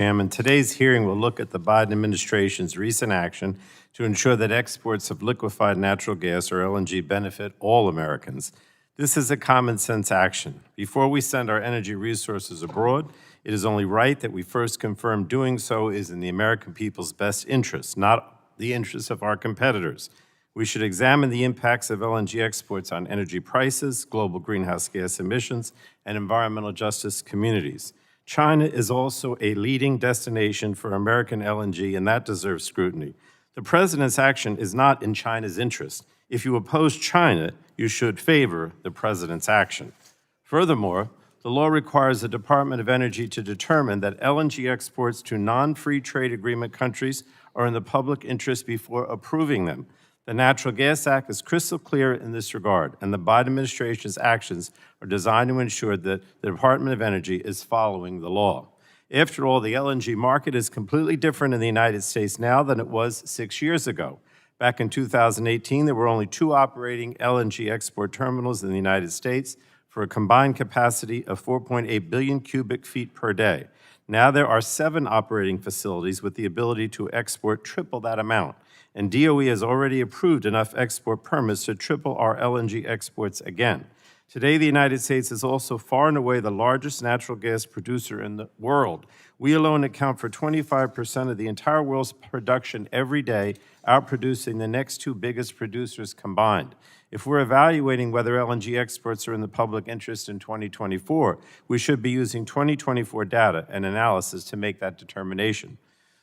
Chairman, today's hearing will look at the Biden administration's recent action to ensure that exports of liquefied natural gas, or LNG, benefit all Americans. This is a common-sense action. Before we send our energy resources abroad, it is only right that we first confirm doing so is in the American people's best interest, not the interests of our competitors. We should examine the impacts of LNG exports on energy prices, global greenhouse gas emissions, and environmental justice communities. China is also a leading destination for American LNG, and that deserves scrutiny. The President's action is not in China's interest. If you oppose China, you should favor the President's action. Furthermore, the law requires the Department of Energy to determine that LNG exports to non-free trade agreement countries are in the public interest before approving them. The Natural Gas Act is crystal clear in this regard, and the Biden administration's actions are designed to ensure that the Department of Energy is following the law. After all, the LNG market is completely different in the United States now than it was 6 years ago. Back in 2018, there were only 2 operating LNG export terminals in the United States for a combined capacity of 4.8 billion cubic feet per day. Now there are 7 operating facilities with the ability to export triple that amount. And DOE has already approved enough export permits to triple our LNG exports again. Today, the United States is also far and away the largest natural gas producer in the world. We alone account for 25% of the entire world's production every day, outproducing the next 2 biggest producers combined. If we're evaluating whether LNG exports are in the public interest in 2024, we should be using 2024 data and analysis to make that determination.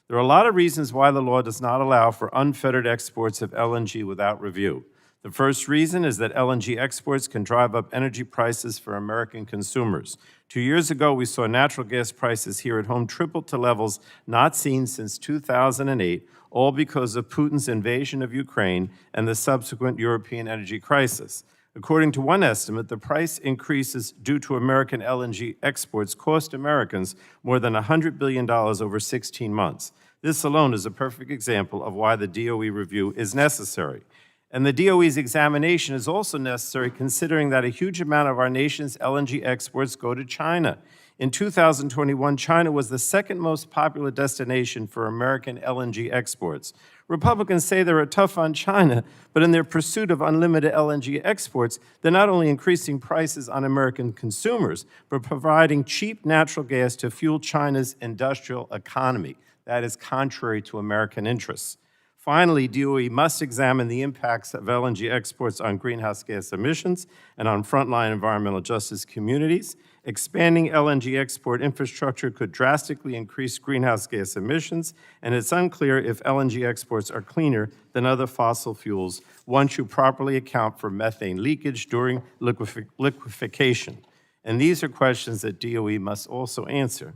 There are a lot of reasons why the law does not allow for unfettered exports of LNG without review. The first reason is that LNG exports can drive up energy prices for American consumers. 2 years ago, we saw natural gas prices here at home triple to levels not seen since 2008, all because of Putin's invasion of Ukraine and the subsequent European energy crisis. According to one estimate, the price increases due to American LNG exports cost Americans more than $100 billion over 16 months. This alone is a perfect example of why the DOE review is necessary. And the DOE's examination is also necessary considering that a huge amount of our nation's LNG exports go to China. In 2021, China was the second most popular destination for American LNG exports. Republicans say they're tough on China, but in their pursuit of unlimited LNG exports, they're not only increasing prices on American consumers, but providing cheap natural gas to fuel China's industrial economy. That is contrary to American interests. Finally, DOE must examine the impacts of LNG exports on greenhouse gas emissions and on frontline environmental justice communities. Expanding LNG export infrastructure could drastically increase greenhouse gas emissions, and it's unclear if LNG exports are cleaner than other fossil fuels once you properly account for methane leakage during liquefaction. And these are questions that DOE must also answer.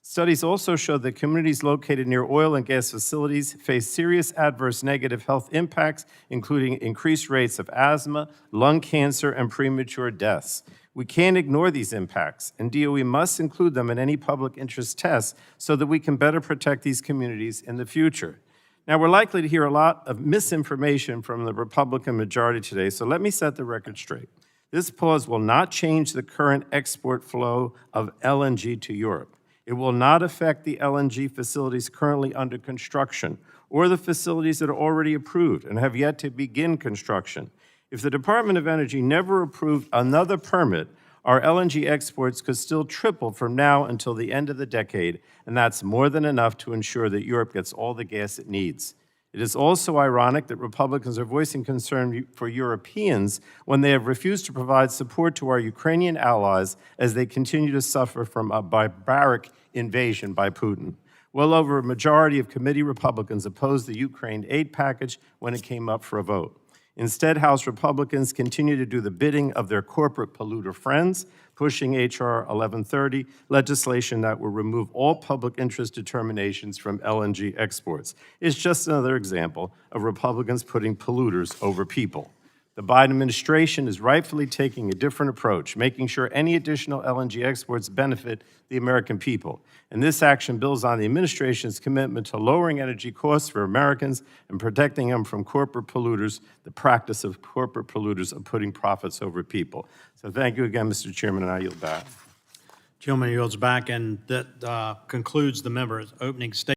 Studies also show that communities located near oil and gas facilities face serious adverse negative health impacts, including increased rates of asthma, lung cancer, and premature deaths. We can't ignore these impacts, and DOE must include them in any public interest tests so that we can better protect these communities in the future. Now, we're likely to hear a lot of misinformation from the Republican majority today, so let me set the record straight. This pause will not change the current export flow of LNG to Europe. It will not affect the LNG facilities currently under construction or the facilities that are already approved and have yet to begin construction. If the Department of Energy never approved another permit, our LNG exports could still triple from now until the end of the decade, and that's more than enough to ensure that Europe gets all the gas it needs. It is also ironic that Republicans are voicing concern for Europeans when they have refused to provide support to our Ukrainian allies as they continue to suffer from a barbaric invasion by Putin. Well over a majority of committee Republicans opposed the Ukraine aid package when it came up for a vote. Instead, House Republicans continue to do the bidding of their corporate polluter friends, pushing H.R. 1130, legislation that will remove all public interest determinations from LNG exports. It's just another example of Republicans putting polluters over people. The Biden administration is rightfully taking a different approach, making sure any additional LNG exports benefit the American people. And this action builds on the administration's commitment to lowering energy costs for Americans and protecting them from corporate polluters, the practice of corporate polluters of putting profits over people. So thank you again, Mr. Chairman, and I yield back. Gentleman yields back, and that concludes the member's opening statement.